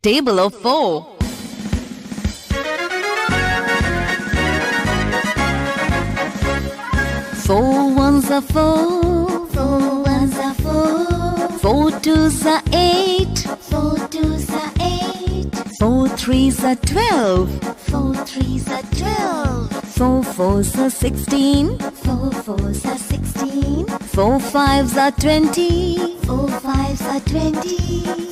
Table of 4. 4 ones are 4. 4 ones are 4. 4 twos are 8. 4 twos are 8. 4 threes are 12. 4 threes are 12. 4 fours are 16. 4 fours are 16. 4 fives are 20. 4 fives are 20.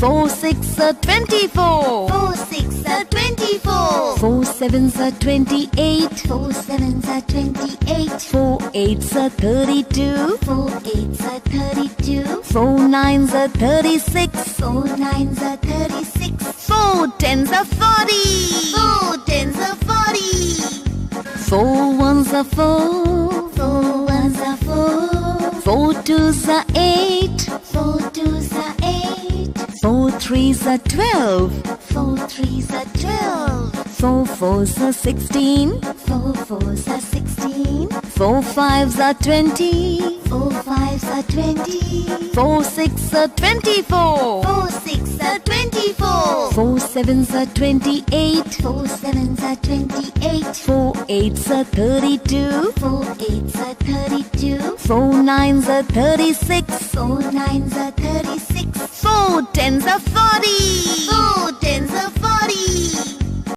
4 six are 24. 4 6 are 24. 4 sevens are 28. 4 sevens are 28. 4 eights are 32. 4 eights are 32. 4 nines are 36. 4 nines are 36. 4 tens are 40. 4 tens are 40. 4 ones are 4. 4 ones are 4. 4 twos are 8. 4 twos are 8. 4 threes are 12. 4 threes are 12. 4 fours are 16. 4 fours are 16. 4 fives are 20. 4 fives are 20. 4 six are 24. 4 6 are 24. 4 sevens are 28. 4 sevens are 28. 4 eights are 32. 4 eights are 32. 4 nines are 36. 4 nines are 36. 4 tens are 40. 4